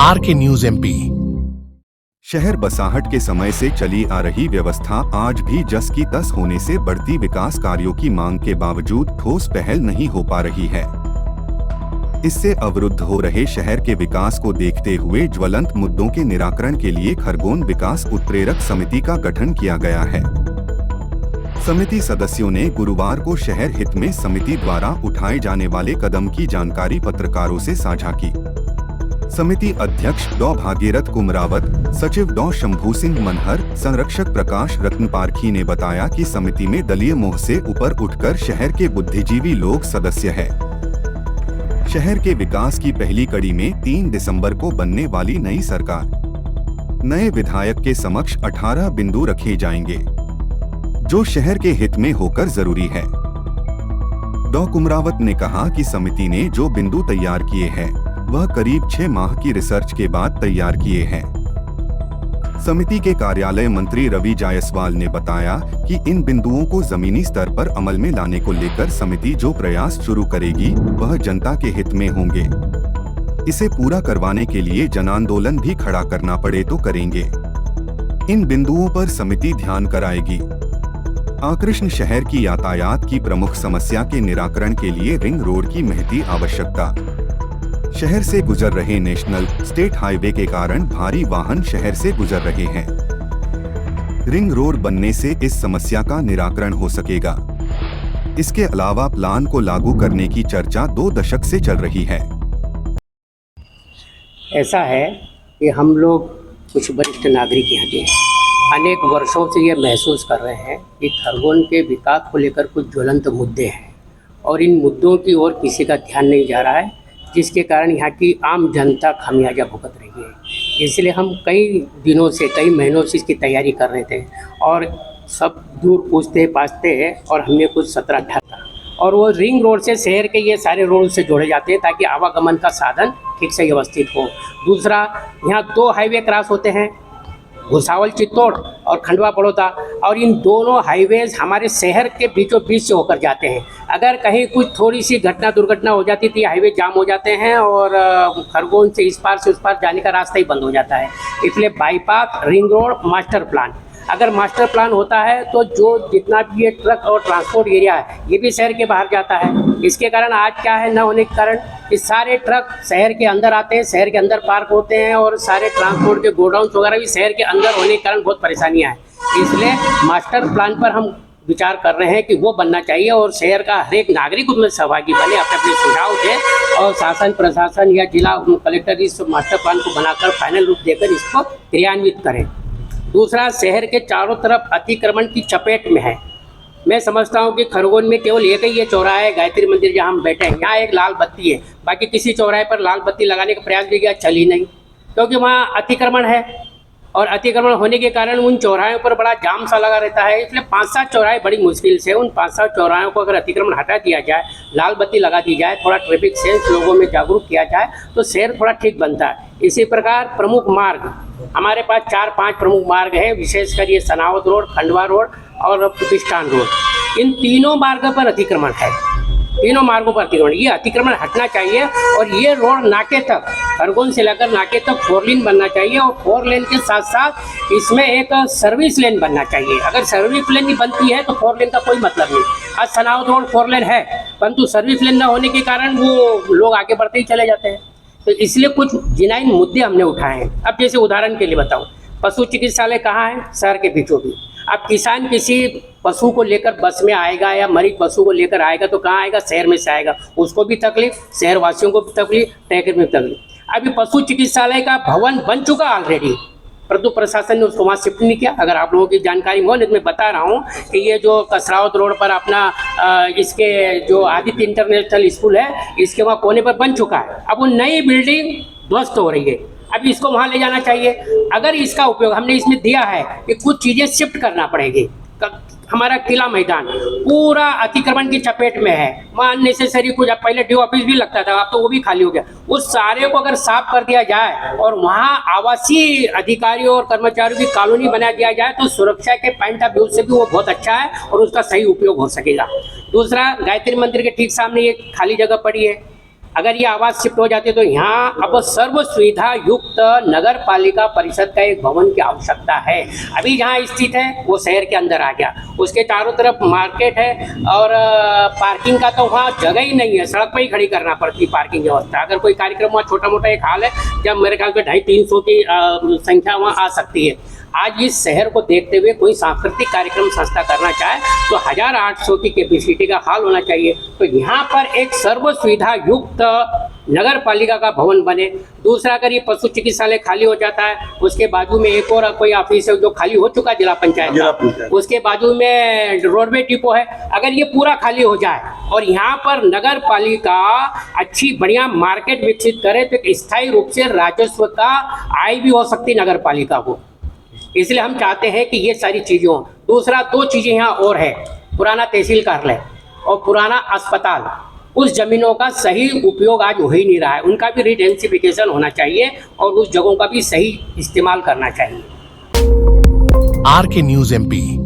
Are के news MP. शहर बसाहट के समय से चली आ रही व्यवस्था आज भी जस की तस होने से बढ़ती विकास कार्यों की मांग के बावजूद ठोस पहल नहीं हो पा रही है। इससे अवरुद्ध हो रहे शहर के विकास को देखते हुए ज्वलंत मुद्दों के निराकरण के लिए खरगोन विकास उत्प्रेरक समिति का गठन किया गया है। समिति सदस्यों ने गुरुवार को शहर हित में समिति द्वारा उठाए जाने वाले कदम की जानकारी पत्रकारों से साझा की। समिति अध्यक्ष डॉ भागीरथ कुमरावत, सचिव डॉ शंभू सिंह मनहर, संरक्षक प्रकाश रत्न पारखी ने बताया कि समिति में दलीय मोह से ऊपर उठकर शहर के बुद्धिजीवी लोग सदस्य हैं। शहर के विकास की पहली कड़ी में 3 दिसंबर को बनने वाली नई सरकार, नए विधायक के समक्ष 18 बिंदु रखे जाएंगे, जो शहर के हित में होकर जरूरी है। डॉ कुमरावत ने कहा कि समिति ने जो बिंदु तैयार किए हैं वह करीब 6 माह की रिसर्च के बाद तैयार किए हैं। समिति के कार्यालय मंत्री रवि जायसवाल ने बताया कि इन बिंदुओं को जमीनी स्तर पर अमल में लाने को लेकर समिति जो प्रयास शुरू करेगी वह जनता के हित में होंगे। इसे पूरा करवाने के लिए जन आंदोलन भी खड़ा करना पड़े तो करेंगे। इन बिंदुओं पर समिति ध्यान कराएगी। आकृष्ण शहर की यातायात की प्रमुख समस्या के निराकरण के लिए रिंग रोड की महती आवश्यकता। शहर से गुजर रहे नेशनल स्टेट हाईवे के कारण भारी वाहन शहर से गुजर रहे हैं। रिंग रोड बनने से इस समस्या का निराकरण हो सकेगा। इसके अलावा प्लान को लागू करने की चर्चा 2 दशक से चल रही है। ऐसा है कि हम लोग कुछ वरिष्ठ नागरिक यहाँ के अनेक वर्षों से ये महसूस कर रहे हैं कि खरगोन के विकास को लेकर कुछ ज्वलंत मुद्दे हैं और इन मुद्दों की ओर किसी का ध्यान नहीं जा रहा है, जिसके कारण यहाँ की आम जनता खामियाजा भुगत रही है। इसलिए हम कई दिनों से, कई महीनों से इसकी तैयारी कर रहे थे और सब दूर पूछते पाछते हैं और हमने कुछ 17-18 और वो रिंग रोड से शहर के ये सारे रोड से जोड़े जाते हैं ताकि आवागमन का साधन ठीक से व्यवस्थित हो। दूसरा, यहाँ 2 हाईवे क्रॉस होते हैं, भुसावल चित्तौड़ और खंडवा बड़ौदा, और इन दोनों हाईवेज हमारे शहर के बीचों बीच से होकर जाते हैं। अगर कहीं कुछ थोड़ी सी दुर्घटना हो जाती थी, हाईवे जाम हो जाते हैं और खरगोन से इस पार से उस पार जाने का रास्ता ही बंद हो जाता है। इसलिए bypass ring road master plan, अगर मास्टर प्लान होता है तो जो जितना भी ये ट्रक और ट्रांसपोर्ट एरिया है ये भी शहर के बाहर जाता है। इसके कारण आज क्या है, न होने के कारण ये सारे ट्रक शहर के अंदर आते हैं, शहर के अंदर पार्क होते हैं और सारे ट्रांसपोर्ट के गोडाउन्स वगैरह भी शहर के अंदर होने के कारण बहुत परेशानियाँ हैं। इसलिए मास्टर प्लान पर हम विचार कर रहे हैं कि वो बनना चाहिए और शहर का हर एक नागरिक उसमें सहभागी बने, अपने अपने सुझाव दें और शासन प्रशासन या जिला कलेक्टर इस मास्टर प्लान को बनाकर फाइनल रूप देकर इसको क्रियान्वित करें। दूसरा, शहर के चारों तरफ अतिक्रमण की चपेट में है। मैं समझता हूँ कि खरगोन में केवल एक ही ये चौराहा है, गायत्री मंदिर जहाँ हम बैठे हैं, यहाँ एक लाल बत्ती है, बाकी किसी चौराहे पर लाल बत्ती लगाने का प्रयास भी किया, चल ही नहीं, क्योंकि वहाँ अतिक्रमण है और अतिक्रमण होने के कारण उन चौराहों पर बड़ा जाम सा लगा रहता है। इसलिए 5-7 चौराहे बड़ी मुश्किल से, उन 5-7 चौराहों को अगर अतिक्रमण हटा दिया जाए, लाल बत्ती लगा दी जाए, थोड़ा ट्रैफिक सेंस लोगों में जागरूक किया जाए तो शहर थोड़ा ठीक बनता है। इसी प्रकार प्रमुख मार्ग, हमारे पास 4-5 प्रमुख मार्ग हैं, विशेषकर ये सनावद रोड, खंडवा रोड और प्रतिष्ठान रोड। इन तीनों मार्गों पर अतिक्रमण है, तीनों मार्गों पर अतिक्रमण, ये अतिक्रमण हटना चाहिए और ये रोड नाके तक, खरगोन से लेकर नाके तक 4 लेन बनना चाहिए और 4 लेन के साथ साथ इसमें एक सर्विस लेन बनना चाहिए। अगर सर्विस लेन नहीं बनती है तो 4 लेन का कोई मतलब नहीं। आज सनावद रोड 4 लेन है, परंतु सर्विस लेन न होने के कारण वो लोग आगे बढ़ते ही चले जाते हैं। तो इसलिए कुछ जिनाइन मुद्दे हमने उठाए हैं। अब जैसे उदाहरण के लिए बताऊँ, पशु चिकित्सालय कहाँ है? शहर के बीचों बीच। अब किसान किसी पशु को लेकर बस में आएगा या मरीज पशु को लेकर आएगा तो कहाँ आएगा? शहर में से आएगा, उसको भी तकलीफ, शहर वासियों को भी तकलीफ, टैक्स में तकलीफ। अभी पशु चिकित्सालय का भवन बन चुका ऑलरेडी, परंतु प्रशासन ने उसको वहाँ शिफ्ट नहीं किया। अगर आप लोगों की जानकारी हो, नहीं तो मैं बता रहा हूँ कि ये जो कसरावत रोड पर अपना इसके जो आदित्य इंटरनेशनल स्कूल है, इसके वहाँ कोने पर बन चुका है। अब वो नई बिल्डिंग ध्वस्त हो रही है, अभी इसको वहाँ ले जाना चाहिए। अगर इसका उपयोग हमने इसमें दिया है कि कुछ चीज़ें शिफ्ट करना पड़ेगी। हमारा किला मैदान पूरा अतिक्रमण की चपेट में है, वहाँ अननेसेसरी कुछ, अब पहले डी ऑफिस भी लगता था, अब तो वो भी खाली हो गया। उस सारे को अगर साफ कर दिया जाए और वहाँ आवासीय अधिकारियों और कर्मचारियों की कॉलोनी बना दिया जाए तो सुरक्षा के पॉइंट ऑफ व्यू से भी वो बहुत अच्छा है और उसका सही उपयोग हो सकेगा। दूसरा, गायत्री मंदिर के ठीक सामने एक खाली जगह पड़ी है, अगर ये आवास शिफ्ट हो जाती है तो यहाँ अब सर्व सुविधा युक्त नगर पालिका परिषद का एक भवन की आवश्यकता है। अभी जहाँ स्थित है वो शहर के अंदर आ गया, उसके चारों तरफ मार्केट है और पार्किंग का तो वहाँ जगह ही नहीं है, सड़क पर ही खड़ी करना पड़ती पार्किंग व्यवस्था। अगर कोई कार्यक्रम वहाँ छोटा मोटा एक हाल है जब मेरे ख्याल से 250-300 की संख्या वहाँ आ सकती है। आज इस शहर को देखते हुए कोई सांस्कृतिक कार्यक्रम संस्था करना चाहे तो 1800 की कैपेसिटी का हाल होना चाहिए। तो यहाँ पर एक सर्व सुविधा युक्त नगर पालिका का भवन बने। दूसरा, अगर ये पशु चिकित्सालय खाली हो जाता है, उसके बाजू में एक और कोई ऑफिस है जो खाली हो चुका जिला पंचायत का, उसके बाजू में रोडवे डिपो है, अगर ये पूरा खाली हो जाए और यहाँ पर नगर पालिका अच्छी बढ़िया मार्केट विकसित करे तो स्थायी रूप से राजस्व का आय भी हो सकती नगर पालिका को। इसलिए हम चाहते हैं कि ये सारी चीज़ें हों। दूसरा, 2 चीज़ें यहाँ और है, पुराना तहसील कार्यालय और पुराना अस्पताल, उस जमीनों का सही उपयोग आज हो ही नहीं रहा है, उनका भी रिडेंसिफिकेशन होना चाहिए और उस जगहों का भी सही इस्तेमाल करना चाहिए। RK News MP